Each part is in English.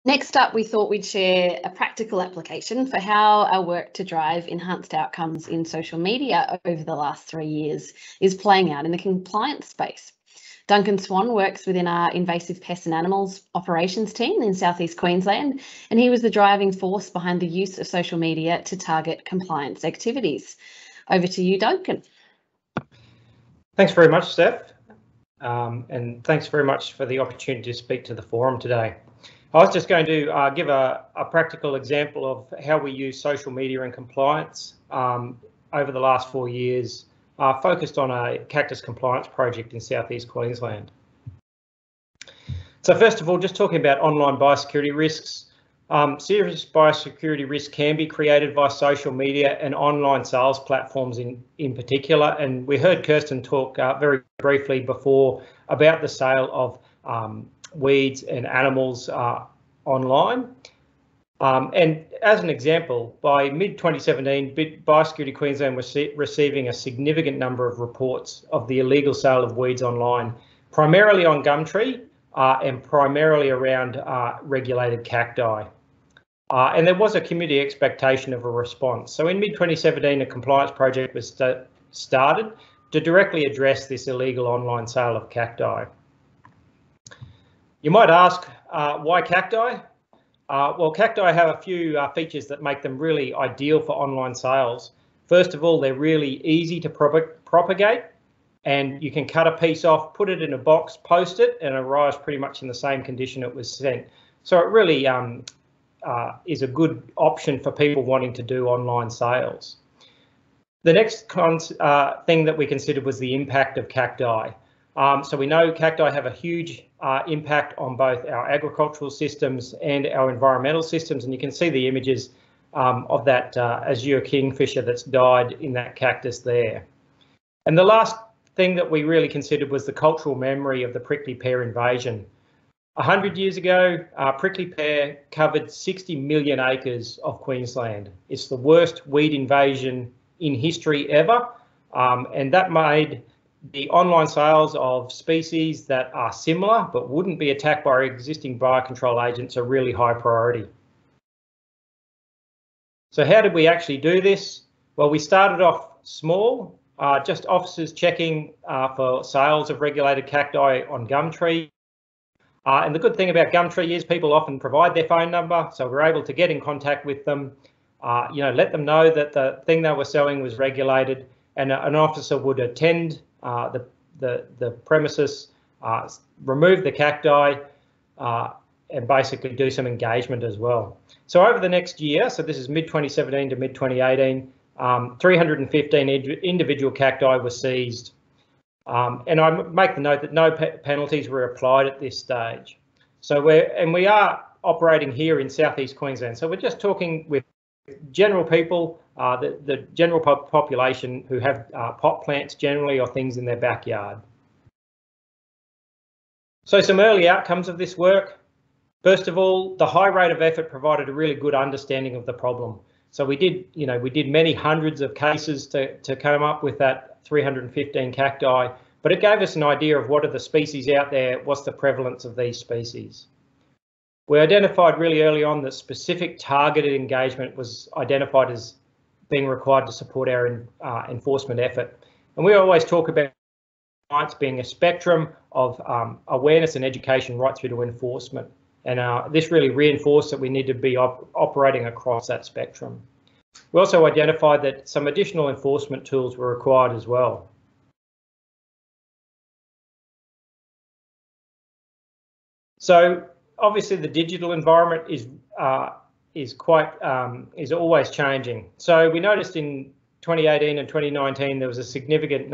Next up, we thought we'd share a practical application for how our work to drive enhanced outcomes in social media over the last 3 years is playing out in the compliance space. Duncan Swan works within our invasive pests and animals operations team in southeast Queensland, and he was the driving force behind the use of social media to target compliance activities. Over to you, Duncan. Thanks very much, Steph, and thanks very much for the opportunity to speak to the forum today. I was just going to give a practical example of how we use social media and compliance over the last 4 years, focused on a Cactus compliance project in southeast Queensland. So first of all, just talking about online biosecurity risks. Serious biosecurity risks can be created by social media and online sales platforms in particular, and we heard Kirsten talk very briefly before about the sale of weeds and animals online. And as an example, by mid-2017, Biosecurity Queensland was receiving a significant number of reports of the illegal sale of weeds online, primarily on Gumtree and primarily around regulated cacti. And there was a community expectation of a response. So in mid-2017, a compliance project was started to directly address this illegal online sale of cacti. You might ask, why cacti? Well, cacti have a few features that make them really ideal for online sales. First of all, they're really easy to propagate, and you can cut a piece off, put it in a box, post it, and it arrives pretty much in the same condition it was sent. So it really is a good option for people wanting to do online sales. The next thing that we considered was the impact of cacti. So we know cacti have a huge impact on both our agricultural systems and our environmental systems, and you can see the images of that azure kingfisher that's died in that cactus there. And the last thing that we really considered was the cultural memory of the prickly pear invasion. 100 years ago, prickly pear covered 60 million acres of Queensland. It's the worst weed invasion in history ever, and that made the online sales of species that are similar but wouldn't be attacked by existing biocontrol agents a really high priority. So how did we actually do this? Well, we started off small, just officers checking for sales of regulated cacti on Gumtree. And the good thing about Gumtree is people often provide their phone number, so we're able to get in contact with them, let them know that the thing they were selling was regulated, and an officer would attend the premises, remove the cacti, and basically do some engagement as well. So over the next year, so this is mid-2017 to mid-2018, 315 individual cacti were seized. And I make the note that no penalties were applied at this stage. So we are operating here in southeast Queensland. So we're just talking with general people, the general population who have pot plants generally or things in their backyard. So some early outcomes of this work. First of all, the high rate of effort provided a really good understanding of the problem. So we did many hundreds of cases to come up with that 315 cacti, but it gave us an idea of what are the species out there, what's the prevalence of these species. We identified really early on that specific targeted engagement was identified as being required to support our enforcement effort. And we always talk about compliance being a spectrum of awareness and education right through to enforcement. And this really reinforced that we need to be operating across that spectrum. We also identified that some additional enforcement tools were required as well. So obviously the digital environment is always changing. So we noticed in 2018 and 2019 there was a significant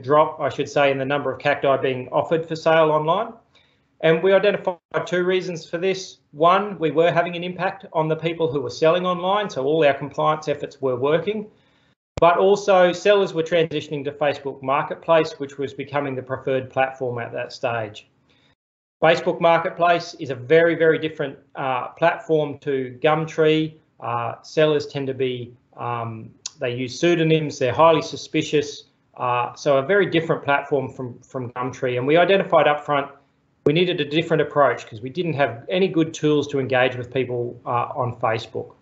drop, I should say, in the number of cacti being offered for sale online. And we identified two reasons for this. One, we were having an impact on the people who were selling online, so all our compliance efforts were working. But also sellers were transitioning to Facebook Marketplace, which was becoming the preferred platform at that stage. Facebook Marketplace is a very, very different platform to Gumtree. Sellers tend to be, they use pseudonyms, they're highly suspicious. So a very different platform from Gumtree. And we identified upfront We needed a different approach because we didn't have any good tools to engage with people on Facebook.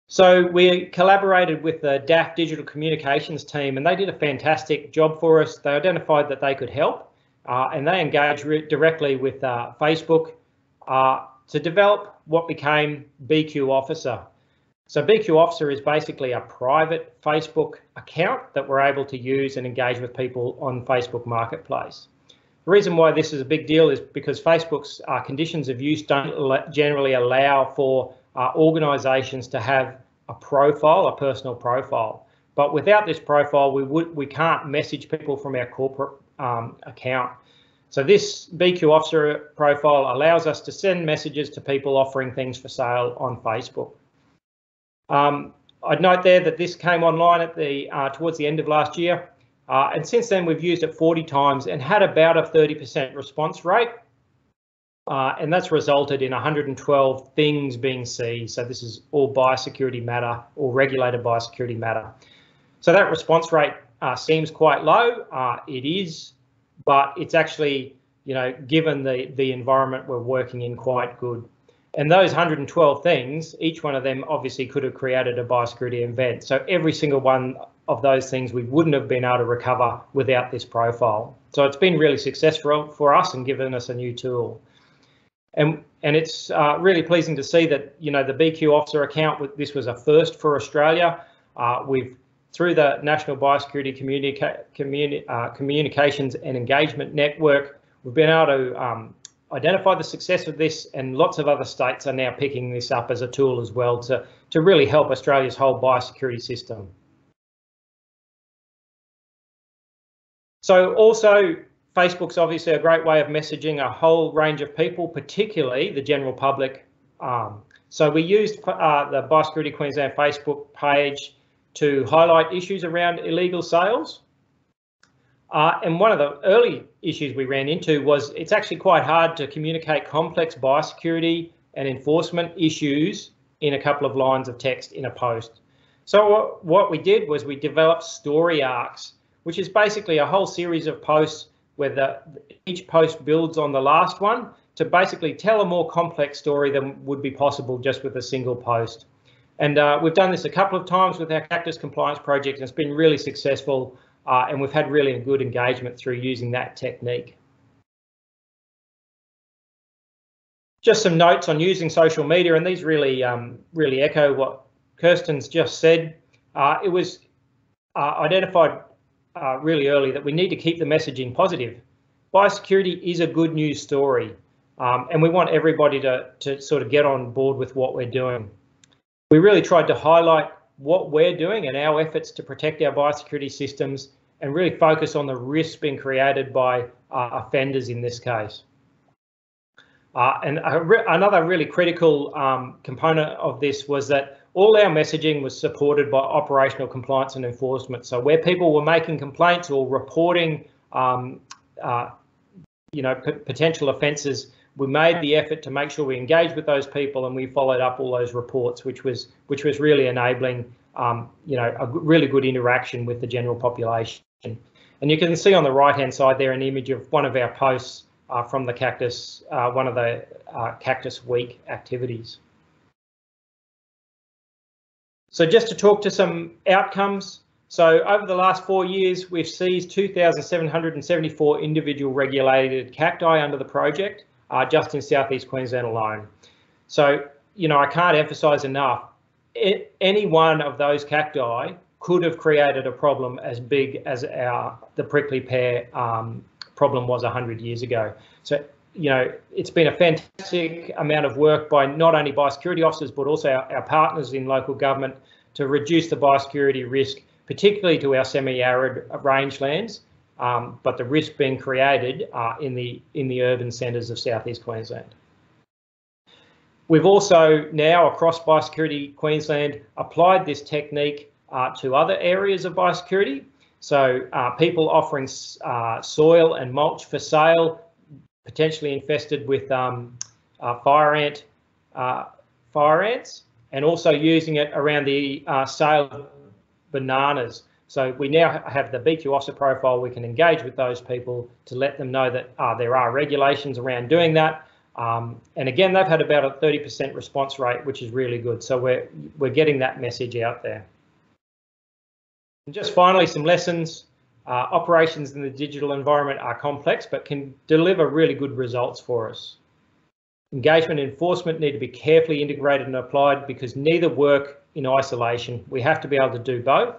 So we collaborated with the DAF Digital Communications team, and they did a fantastic job for us. They identified that they could help, and they engaged directly with Facebook to develop what became BQ Officer. So BQ Officer is basically a private Facebook account that we're able to use and engage with people on Facebook Marketplace. The reason why this is a big deal is because Facebook's conditions of use don't generally allow for organisations to have a profile, a personal profile. But without this profile, we can't message people from our corporate account. So this BQ Officer profile allows us to send messages to people offering things for sale on Facebook. I'd note there that this came online at towards the end of last year. And since then, we've used it 40 times and had about a 30% response rate. And that's resulted in 112 things being seized. So this is all biosecurity matter or regulated biosecurity matter. So that response rate seems quite low. It is, but it's actually, given the environment we're working in, quite good. And those 112 things, each one of them obviously could have created a biosecurity event. So every single one of those things we wouldn't have been able to recover without this profile. So it's been really successful for us and given us a new tool. And it's really pleasing to see that, the BQ Officer account, this was a first for Australia. Through the National Biosecurity Communications and Engagement Network, we've been able to identify the success of this, and lots of other states are now picking this up as a tool as well to really help Australia's whole biosecurity system. So also, Facebook's obviously a great way of messaging a whole range of people, particularly the general public. So we used the Biosecurity Queensland Facebook page to highlight issues around illegal sales. And one of the early issues we ran into was it's actually quite hard to communicate complex biosecurity and enforcement issues in a couple of lines of text in a post. So what we did was we developed story arcs, which is basically a whole series of posts where each post builds on the last one to basically tell a more complex story than would be possible just with a single post. And we've done this a couple of times with our Cactus compliance project, and it's been really successful. And we've had really good engagement through using that technique. Just some notes on using social media, and these really echo what Kirsten's just said. It was identified really early that we need to keep the messaging positive. Biosecurity is a good news story, and we want everybody to sort of get on board with what we're doing. We really tried to highlight what we're doing and our efforts to protect our biosecurity systems, and really focus on the risks being created by offenders in this case. And another really critical component of this was that all our messaging was supported by operational compliance and enforcement. So where people were making complaints or reporting, potential offences, we made the effort to make sure we engaged with those people and we followed up all those reports, which was really enabling a really good interaction with the general population. And you can see on the right-hand side there an image of one of our posts from the Cactus, one of the Cactus Week activities. So just to talk to some outcomes. So over the last 4 years, we've seized 2,774 individual regulated cacti under the project, just in Southeast Queensland alone. So, I can't emphasise enough, any one of those cacti could have created a problem as big as the prickly pear problem was 100 years ago. So, it's been a fantastic amount of work by not only biosecurity officers, but also our partners in local government to reduce the biosecurity risk, particularly to our semi-arid rangelands, but the risk being created in the urban centres of Southeast Queensland. We've also now, across Biosecurity Queensland, applied this technique to other areas of biosecurity. So people offering soil and mulch for sale, potentially infested with fire ants, and also using it around the sale of bananas. So we now have the BQ officer profile. We can engage with those people to let them know that there are regulations around doing that. And again, they've had about a 30% response rate, which is really good. So we're getting that message out there. And just finally, some lessons. Operations in the digital environment are complex, but can deliver really good results for us. Engagement and enforcement need to be carefully integrated and applied because neither work in isolation. We have to be able to do both.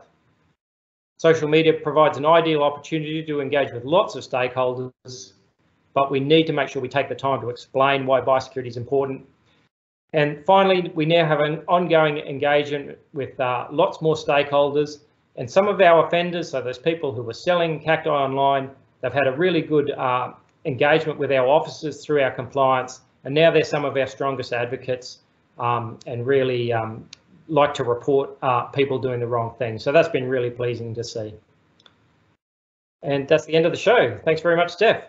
Social media provides an ideal opportunity to engage with lots of stakeholders, but we need to make sure we take the time to explain why biosecurity is important. And finally, we now have an ongoing engagement with lots more stakeholders. And some of our offenders, so those people who were selling cacti online, they've had a really good engagement with our officers through our compliance, and now they're some of our strongest advocates and really like to report people doing the wrong thing. So that's been really pleasing to see. And that's the end of the show. Thanks very much, Steph.